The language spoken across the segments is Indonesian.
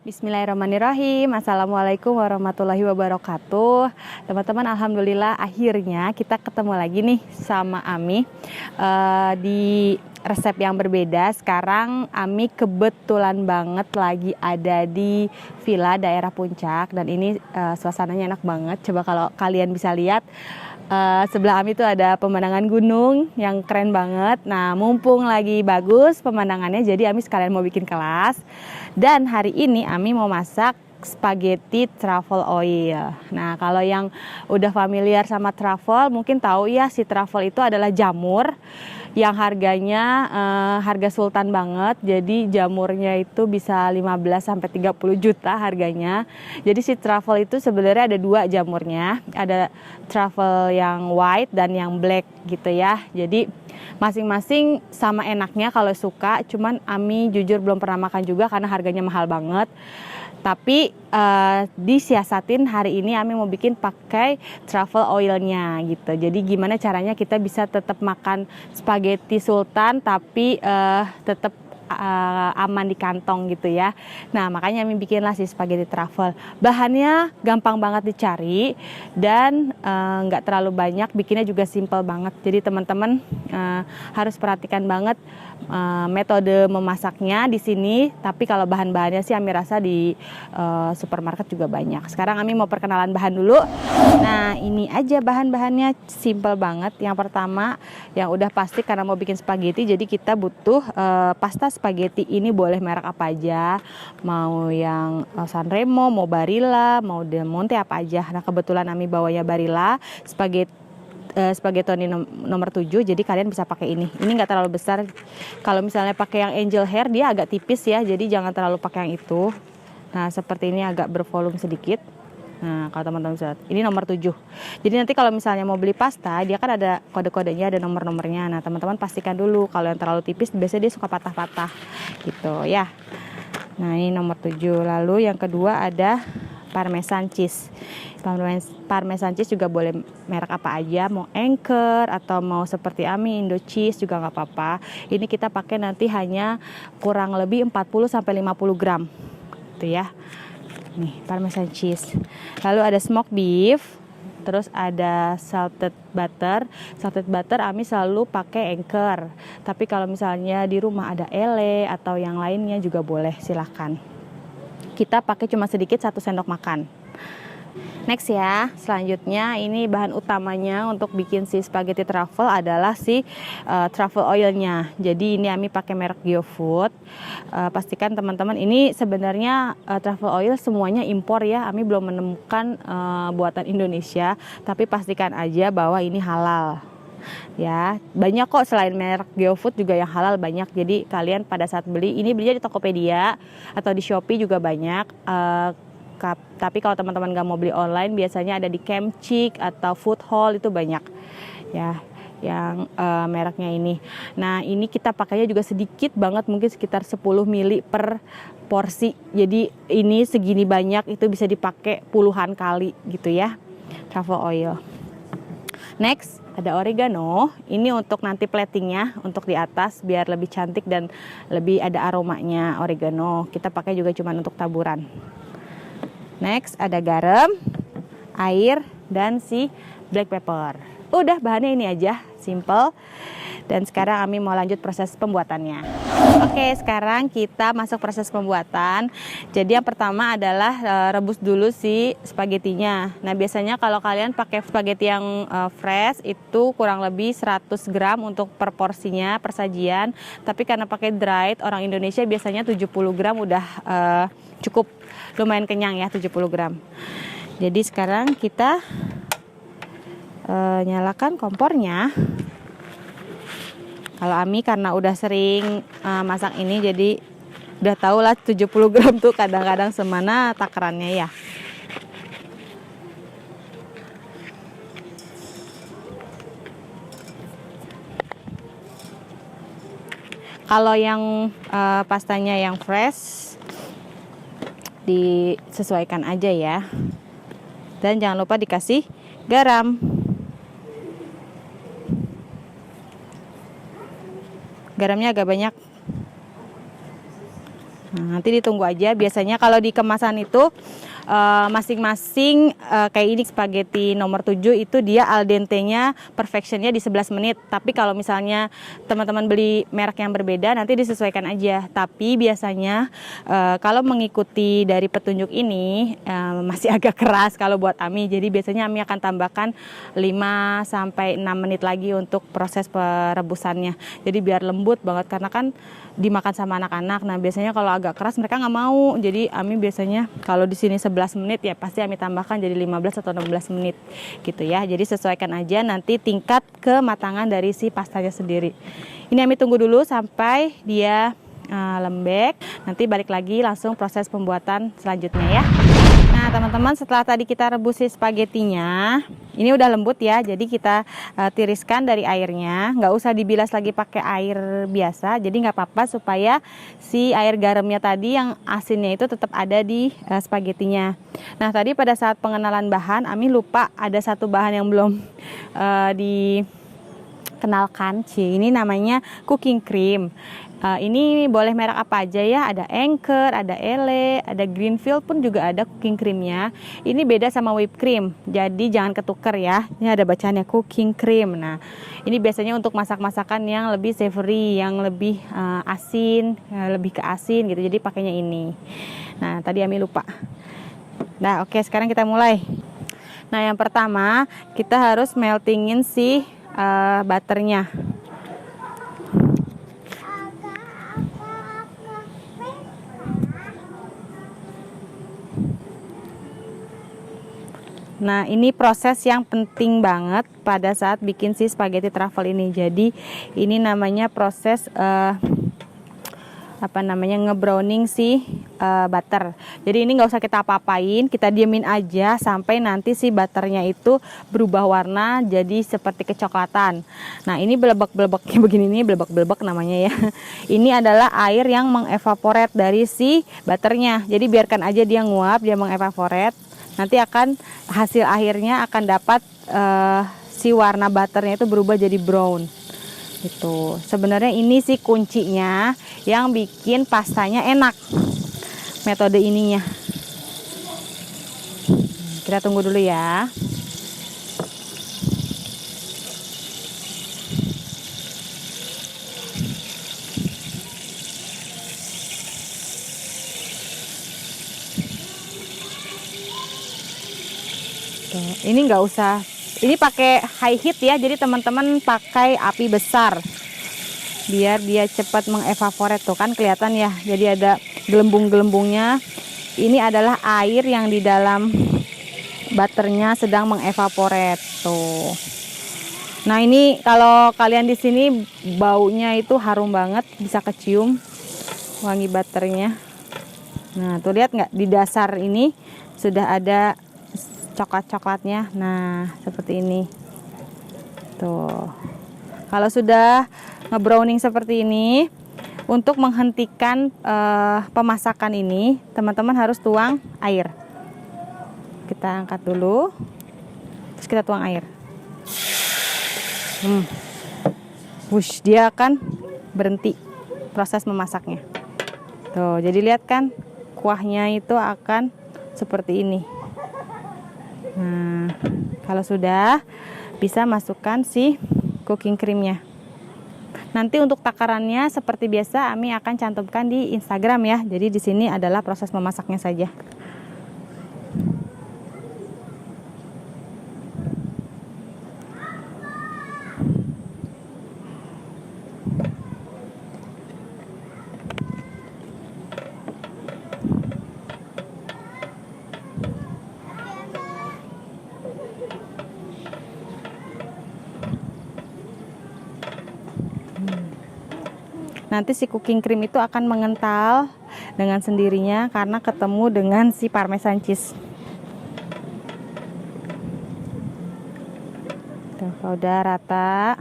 Bismillahirrahmanirrahim. Assalamualaikum warahmatullahi wabarakatuh. Teman-teman, alhamdulillah akhirnya kita ketemu lagi nih sama Ami di resep yang berbeda. Sekarang Ami kebetulan banget lagi ada di villa daerah Puncak dan ini suasananya enak banget. Coba kalau kalian bisa lihat, sebelah Ami itu ada pemandangan gunung yang keren banget. Nah, mumpung lagi bagus pemandangannya, jadi Ami sekalian mau bikin kelas. Dan hari ini Ami mau masak spaghetti truffle oil. Nah, kalau yang udah familiar sama truffle mungkin tahu ya, si truffle itu adalah jamur yang harganya harga sultan banget. Jadi jamurnya itu bisa 15 sampai 30 juta harganya. Jadi si truffle itu sebenarnya ada dua jamurnya. Ada truffle yang white dan yang black gitu ya. Jadi masing-masing sama enaknya kalau suka. Cuman Ami jujur belum pernah makan juga karena harganya mahal banget. Tapi disiasatin hari ini Ami mau bikin pakai truffle oilnya gitu. Jadi gimana caranya kita bisa tetap makan spaghetti sultan tapi tetap aman di kantong gitu ya. Nah, makanya Ami bikinlah si spaghetti truffle. Bahannya gampang banget dicari dan nggak terlalu banyak. Bikinnya juga simple banget. Jadi teman-teman harus perhatikan banget metode memasaknya di sini. Tapi kalau bahan-bahannya sih Ami rasa di supermarket juga banyak. Sekarang Ami mau perkenalan bahan dulu. Nah, ini aja bahan-bahannya, simple banget. Yang pertama yang udah pasti karena mau bikin spaghetti, jadi kita butuh pasta spaghetti. Ini boleh merek apa aja, mau yang Sanremo, mau Barilla, mau Del Monte, apa aja. Nah, kebetulan Ami bawanya Barilla spaghettoni nomor 7, jadi kalian bisa pakai ini. Ini nggak terlalu besar. Kalau misalnya pakai yang angel hair, dia agak tipis ya, jadi jangan terlalu pakai yang itu. Nah, seperti ini agak bervolume sedikit. Nah, kalau teman-teman bisa lihat, ini nomor 7. Jadi nanti kalau misalnya mau beli pasta, dia kan ada kode-kodenya, ada nomor-nomornya. Nah, teman-teman pastikan dulu. Kalau yang terlalu tipis, biasanya dia suka patah-patah gitu ya. Nah, ini nomor 7. Lalu yang kedua ada parmesan cheese. Parmesan cheese juga boleh merek apa aja, mau Anchor atau mau seperti Ami Indo Cheese juga nggak apa-apa. Ini kita pakai nanti hanya kurang lebih 40 sampai 50 gram. Gitu ya. Nih, parmesan cheese. Lalu ada smoked beef, terus ada salted butter. Salted butter Ami selalu pakai Anchor. Tapi kalau misalnya di rumah ada ele atau yang lainnya juga boleh, silahkan. Kita pakai cuma sedikit, 1 sendok makan. Next ya, selanjutnya ini bahan utamanya untuk bikin si spaghetti truffle adalah si truffle oilnya. Jadi ini Ami pakai merek GeoFood. Pastikan teman-teman, ini sebenarnya truffle oil semuanya impor ya. Ami belum menemukan buatan Indonesia, tapi pastikan aja bahwa ini halal. Ya, banyak kok selain merek GeoFood juga yang halal banyak. Jadi kalian pada saat beli, ini belinya di Tokopedia atau di Shopee juga banyak. Tapi kalau teman-teman gak mau beli online, biasanya ada di Kemchik atau Food Hall, itu banyak ya yang mereknya ini. Nah, ini kita pakainya juga sedikit banget, mungkin sekitar 10 ml per porsi. Jadi ini segini banyak, itu bisa dipakai puluhan kali gitu ya, truffle oil. Next ada oregano. Ini untuk nanti platingnya, untuk di atas biar lebih cantik dan lebih ada aromanya oregano. Kita pakai juga cuma untuk taburan. Next ada garam, air, dan si black pepper. Udah, bahannya ini aja, simple. Dan sekarang Ami mau lanjut proses pembuatannya. Oke, sekarang kita masuk proses pembuatan. Jadi yang pertama adalah rebus dulu si spagettinya. Nah, biasanya kalau kalian pakai spaghetti yang fresh itu kurang lebih 100 gram untuk per porsinya, per sajian. Tapi karena pakai dried, orang Indonesia biasanya 70 gram udah cukup, lumayan kenyang ya, 70 gram. Jadi sekarang kita nyalakan kompornya. Kalau Ami karena udah sering masak ini, jadi udah tahu lah 70 gram tuh kadang-kadang semana takarannya ya. Kalau yang pastanya yang fresh, disesuaikan aja ya. Dan jangan lupa dikasih garam. Garamnya agak banyak. Nah, nanti ditunggu aja. Biasanya kalau di kemasan itu masing-masing kayak ini spaghetti nomor 7 itu dia al dente-nya perfectionnya di 11 menit. Tapi kalau misalnya teman-teman beli merek yang berbeda nanti disesuaikan aja. Tapi biasanya kalau mengikuti dari petunjuk ini masih agak keras kalau buat Ami. Jadi biasanya Ami akan tambahkan 5 sampai 6 menit lagi untuk proses perebusannya. Jadi biar lembut banget karena kan dimakan sama anak-anak. Nah, biasanya kalau agak keras mereka nggak mau. Jadi Ami biasanya kalau di sini 11 menit ya pasti Ami tambahkan jadi 15 atau 16 menit gitu ya. Jadi sesuaikan aja nanti tingkat kematangan dari si pastanya sendiri. Ini Ami tunggu dulu sampai dia lembek. Nanti balik lagi langsung proses pembuatan selanjutnya ya. Nah teman-teman, setelah tadi kita rebus si spagettinya, ini udah lembut ya, jadi kita tiriskan dari airnya. Nggak usah dibilas lagi pakai air biasa, jadi nggak apa-apa supaya si air garamnya tadi yang asinnya itu tetap ada di spagettinya. Nah tadi pada saat pengenalan bahan, Ami lupa ada satu bahan yang belum dikenalkan. Ini namanya cooking cream. Ini boleh merek apa aja ya, ada Anchor, ada Ele, ada Greenfield pun juga ada cooking creamnya. Ini beda sama whipped cream, jadi jangan ketuker ya. Ini ada bacaannya cooking cream. Nah, ini biasanya untuk masak-masakan yang lebih savory, yang lebih asin, lebih ke asin gitu. Jadi pakainya ini. Nah, tadi Ami lupa. Nah, oke, sekarang kita mulai. Nah, yang pertama kita harus meltingin si butternya. Nah, ini proses yang penting banget pada saat bikin si spaghetti truffle ini. Jadi, ini namanya proses ngebrowning si butter. Jadi ini nggak usah kita apa-apain, kita diemin aja sampai nanti si butternya itu berubah warna jadi seperti kecoklatan. Nah, ini belebek-belebeknya begini nih, belebek-belebek namanya ya. Ini adalah air yang mengevaporate dari si butternya. Jadi biarkan aja dia nguap, dia mengevaporate. Nanti akan hasil akhirnya akan dapat si warna butternya itu berubah jadi brown gitu. Sebenarnya ini sih kuncinya yang bikin pastanya enak, metode ininya. Kita tunggu dulu ya. Ini nggak usah, ini pakai high heat ya, jadi teman-teman pakai api besar biar dia cepat mengevaporate. Tuh kan kelihatan ya, jadi ada gelembung-gelembungnya. Ini adalah air yang di dalam butternya sedang mengevaporate tuh. Nah, ini kalau kalian di sini baunya itu harum banget, bisa kecium wangi butternya. Nah, tuh lihat nggak, di dasar ini sudah ada coklat-coklatnya. Nah, seperti ini tuh. Kalau sudah ngebrowning seperti ini, untuk menghentikan pemasakan ini, teman-teman harus tuang air. Kita angkat dulu, terus kita tuang air. Wush, dia akan berhenti proses memasaknya. Tuh, jadi lihat kan, kuahnya itu akan seperti ini. Nah, kalau sudah, bisa masukkan si cooking creamnya. Nanti untuk takarannya seperti biasa Ami akan cantumkan di Instagram ya. Jadi di sini adalah proses memasaknya saja. Nanti si cooking cream itu akan mengental dengan sendirinya karena ketemu dengan si parmesan cheese. Tuh, kalau udah rata,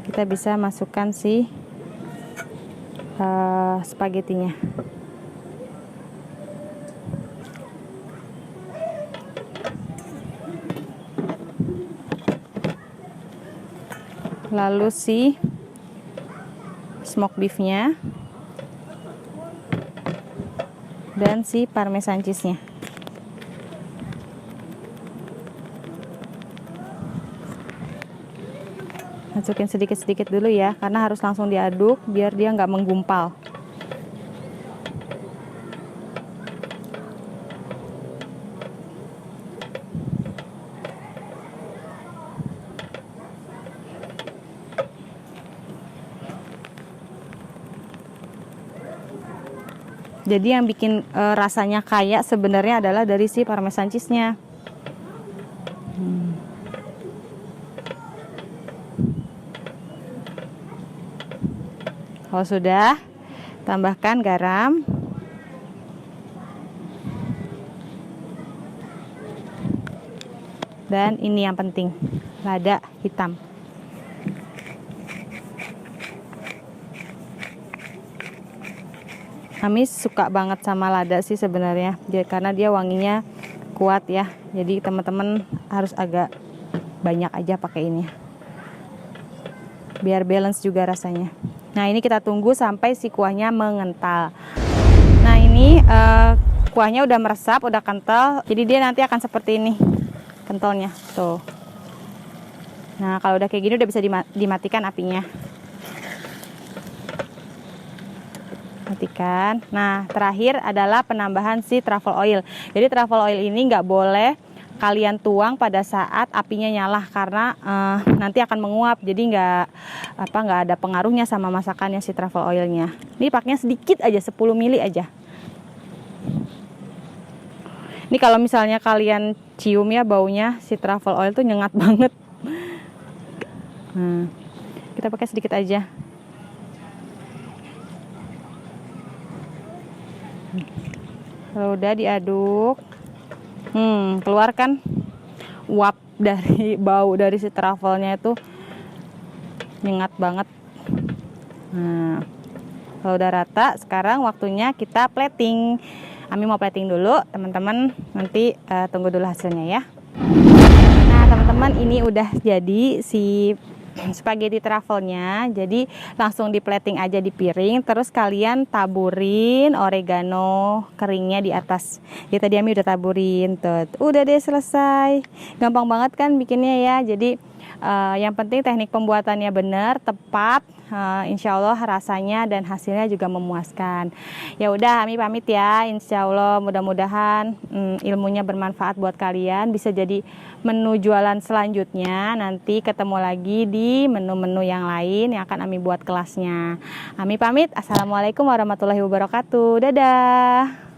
kita bisa masukkan si spagettinya. Lalu si smoke beefnya. dan si parmesan cheese-nya. Masukin sedikit-sedikit dulu ya, karena harus langsung diaduk biar dia nggak menggumpal. Jadi yang bikin rasanya kaya sebenarnya adalah dari si parmesan cheese-nya. Kalau sudah, tambahkan garam. Dan ini yang penting, lada hitam. Kami suka banget sama lada sih sebenarnya, karena dia wanginya kuat ya. Jadi teman-teman harus agak banyak aja pakai ini, biar balance juga rasanya. Nah ini kita tunggu sampai si kuahnya mengental. Nah ini kuahnya udah meresap, udah kental. Jadi dia nanti akan seperti ini kentalnya tuh. Nah kalau udah kayak gini udah bisa dimatikan apinya. Matikan. Nah terakhir adalah penambahan si truffle oil. Jadi truffle oil ini nggak boleh kalian tuang pada saat apinya nyala, karena nanti akan menguap. Jadi nggak ada pengaruhnya sama masakannya si truffle oilnya. Ini pakainya sedikit aja, 10 ml aja. Ini kalau misalnya kalian cium ya baunya, si truffle oil tuh nyengat banget. Nah, kita pakai sedikit aja. Kalau udah diaduk, keluarkan uap dari bau dari si truffle-nya itu nyengat banget. Nah, kalau udah rata, sekarang waktunya kita plating. Ami mau plating dulu, teman-teman. Nanti tunggu dulu hasilnya ya. Nah, teman-teman, ini udah jadi si spaghetti truffle-nya. Jadi langsung di plating aja di piring, terus kalian taburin oregano keringnya di atas. Ya tadi Ami udah taburin tuh. Udah deh selesai. Gampang banget kan bikinnya ya. Jadi yang penting teknik pembuatannya benar, tepat. Insya Allah rasanya dan hasilnya juga memuaskan. Ya udah, Ami pamit ya. Insya Allah mudah-mudahan ilmunya bermanfaat buat kalian. Bisa jadi menu jualan selanjutnya. Nanti ketemu lagi di menu-menu yang lain yang akan Ami buat kelasnya. Ami pamit. Assalamualaikum warahmatullahi wabarakatuh. Dadah.